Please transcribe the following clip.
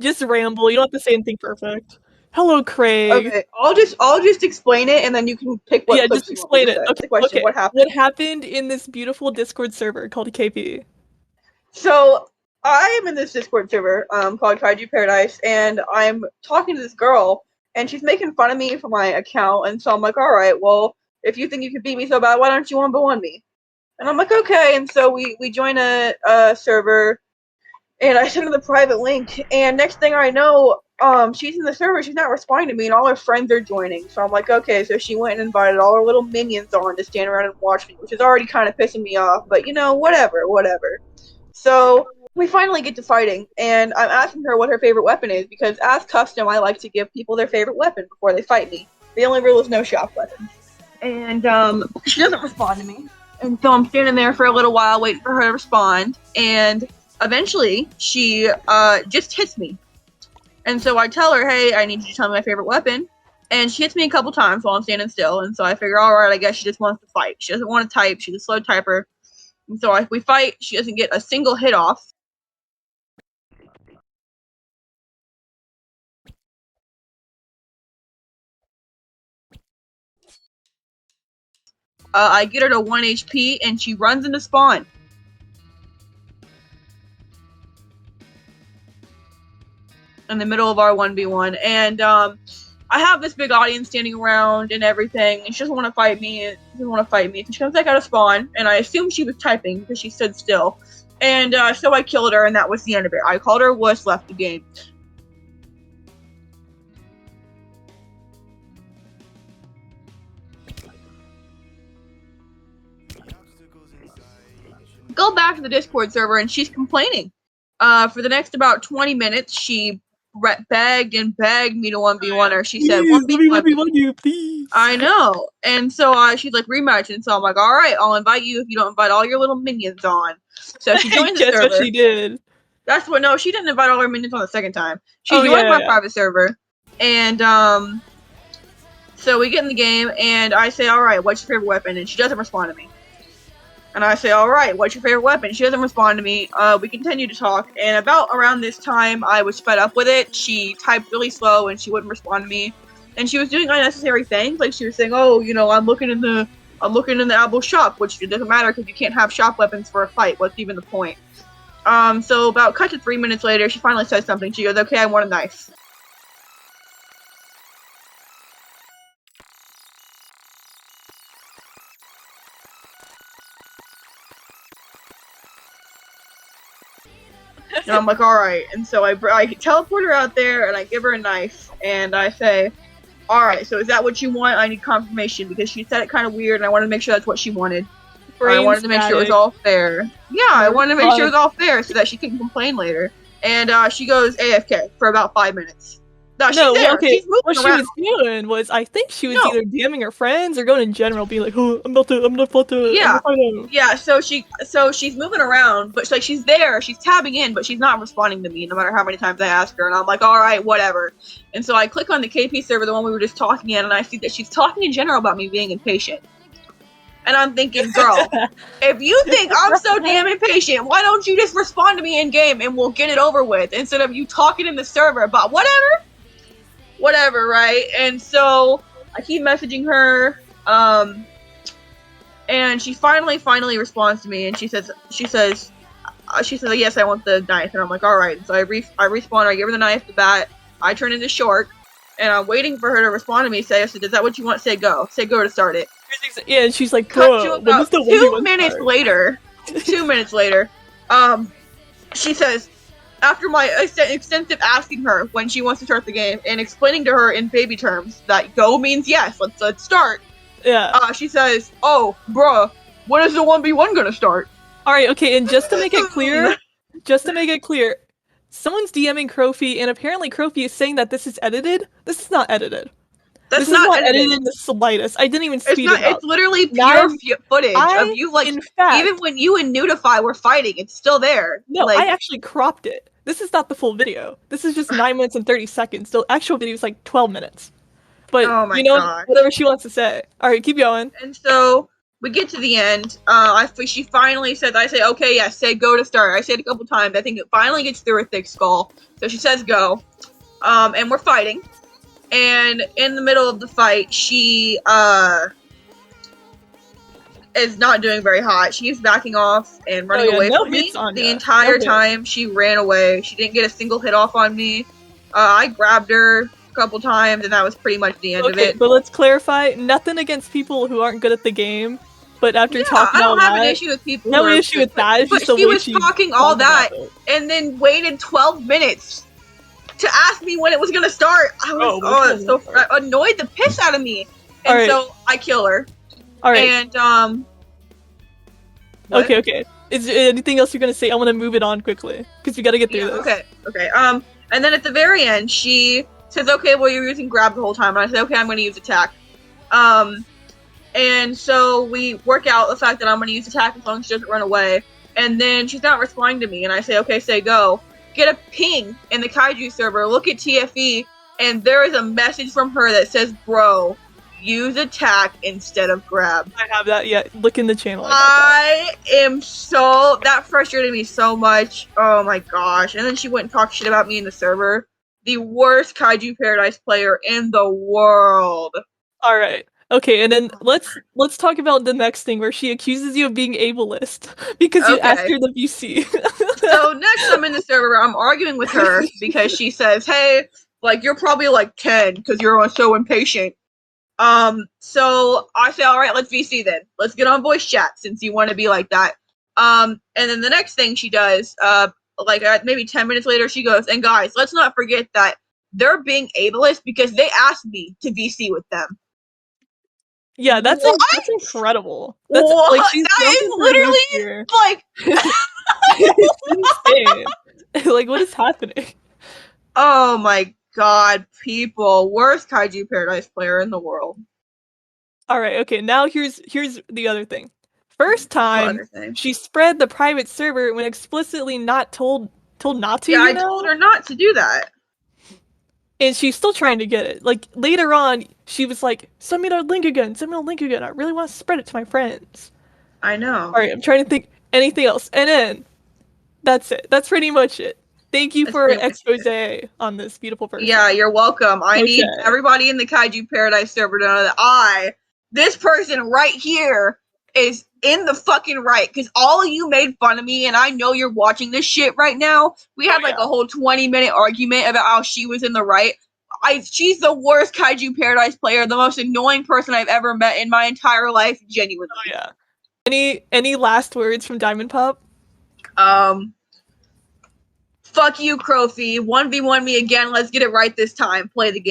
Just ramble. You don't have to say anything perfect. Hello, Craig. Okay, I'll just explain it, and then you can pick what Yeah, clips just you want me explain to it. say. Okay, The question: okay. What happened? What happened in this beautiful Discord server called KP? So I am in this Discord server called Kaiju Paradise, and I'm talking to this girl, and she's making fun of me for my account, and so I'm like, all right, well, if you think you can beat me so bad, why don't you 1v1 me? And I'm like, okay, and so we join a server, and I send her the private link, and next thing I know, she's in the server, she's not responding to me, and all her friends are joining. So I'm like, okay, so she went and invited all her little minions on to stand around and watch me, which is already kind of pissing me off, but you know, whatever. So we finally get to fighting, and I'm asking her what her favorite weapon is, because as custom, I like to give people their favorite weapon before they fight me. The only rule is no shock weapons. And she doesn't respond to me. And so I'm standing there for a little while waiting for her to respond, and eventually she just hits me. And so I tell her, hey, I need you to tell me my favorite weapon. And she hits me a couple times while I'm standing still, and so I figure, alright, I guess she just wants to fight. She doesn't want to type, she's a slow typer. And so if we fight, she doesn't get a single hit off. I get her to 1 HP, and she runs into spawn. In the middle of our 1v1, and I have this big audience standing around and everything, and she doesn't want to fight me. So she comes back out of spawn, and I assume she was typing because she stood still. And so I killed her, and that was the end of it. I called her a wuss, left the game. Go back to the Discord server, and she's complaining. For the next about 20 minutes, she begged and begged me to 1v1 her. She said, 1v1 you, please. I know. And so she's like, rematch. And so I'm like, all right, I'll invite you if you don't invite all your little minions on. So she joined the server. That's what she did. That's what, no, she didn't invite all her minions on the second time. She joined my private server. And so we get in the game, and I say, all right, what's your favorite weapon? And she doesn't respond to me. And I say, all right, what's your favorite weapon? She doesn't respond to me. We continue to talk, and about around this time, I was fed up with it. She typed really slow, and she wouldn't respond to me. And she was doing unnecessary things, like she was saying, oh, you know, I'm looking in the Abo shop, which it doesn't matter because you can't have shop weapons for a fight. What's even the point? So about cut to 3 minutes later, she finally says something. She goes, okay, I want a knife. And I'm like, alright. And so I teleport her out there, and I give her a knife, and I say, alright, so is that what you want? I need confirmation, because she said it kind of weird, and I wanted to make sure that's what she wanted. I wanted to make sure it was all fair. Yeah, I wanted to make sure it was all fair, so that she couldn't complain later. And she goes AFK for about 5 minutes. No, she's there. Okay. She's moving what around. She was doing was, I think she was either DMing her friends or going in general, being like, oh, I'm about to. Yeah. So she's moving around, but like she's there, she's tabbing in, but she's not responding to me, no matter how many times I ask her. And I'm like, all right, whatever. And so I click on the KP server, the one we were just talking in, and I see that she's talking in general about me being impatient. And I'm thinking, girl, if you think I'm so damn impatient, why don't you just respond to me in game and we'll get it over with, instead of you talking in the server? But whatever, right? And so I keep messaging her, and she finally responds to me, and she says, yes, I want the knife. And I'm like, all right. And so I respawn her, I give her the knife, the bat, I turn into Shark, and I'm waiting for her to respond to me. Say, is that what you want? Say go to start it. Yeah, and she's like, cut to about 2 minutes later. 2 minutes later, she says, after my extensive asking her when she wants to start the game and explaining to her in baby terms that go means yes, let's start. Yeah. She says, oh, bruh, when is the 1v1 gonna start? Alright, okay, and just to make it clear, someone's DMing Crophie, and apparently Crophie is saying that this is edited. This is not edited. This is not edited in the slightest. I didn't even speed it up. It's literally pure footage of you, like, in fact, even when you and Nudify were fighting, it's still there. No, I actually cropped it. This is not the full video. This is just 9 minutes and 30 seconds. The actual video is like 12 minutes. But, oh my God. Whatever she wants to say. Alright, keep going. And so we get to the end. She finally says, I say, okay, yes, say go to start. I say it a couple times. I think it finally gets through her thick skull. So she says go. And we're fighting. And in the middle of the fight, she is not doing very hot. She's backing off and running away from me. The entire time she ran away. She didn't get a single hit off on me. I grabbed her a couple times, and that was pretty much the end of it. But let's clarify, nothing against people who aren't good at the game. But after talking all that, I don't have an issue with people. No issue with that. But she was talking all that, and then waited 12 minutes to ask me when it was gonna start. I was so annoyed the piss out of me, and so I kill her. All right. And Okay. Is there anything else you're gonna say? I want to move it on quickly because we got to get through this. Okay. And then at the very end, she says, "Okay, well, you're using grab the whole time," and I say, "Okay, I'm gonna use attack." And so we work out the fact that I'm gonna use attack as long as she doesn't run away. And then she's not responding to me, and I say, "Okay, say go." Get a ping in the kaiju server. Look at TFE, and there is a message from her that says, "Bro, use attack instead of grab." I have that. Yeah, look in the channel. I am that frustrated me so much. Oh my gosh! And then she went and talked shit about me in the server. The worst Kaiju Paradise player in the world. All right. Okay, and then let's talk about the next thing where she accuses you of being ableist because you asked her the VC. So next I'm in the server, I'm arguing with her because she says, "Hey, like you're probably like 10 because you're so impatient." So I say, "All right, let's VC then. Let's get on voice chat since you want to be like that." And then the next thing she does, maybe 10 minutes later, she goes, "And guys, let's not forget that they're being ableist because they asked me to VC with them." Yeah, that's incredible. That's what? Like she's that is literally like it's insane. Like what is happening? Oh my god, people. Worst Kaiju Paradise player in the world. Alright, okay, now here's the other thing. First time she spread the private server when explicitly not told not to. Yeah, I told her not to do that. And she's still trying to get it. Like, later on, she was like, send me the link again, I really want to spread it to my friends. I know. Alright, I'm trying to think anything else. And then, that's it. That's pretty much it. Thank you for an expose on this beautiful person. Yeah, you're welcome. I need everybody in the Kaiju Paradise server to know that this person right here, is in the fucking right, because all of you made fun of me, and I know you're watching this shit right now. We had a whole 20-minute argument about how she was in the right. She's the worst Kaiju Paradise player, the most annoying person I've ever met in my entire life, genuinely. Oh yeah. Any last words from Diamond Pop? Fuck you, Crofy. 1v1 me again. Let's get it right this time. Play the game.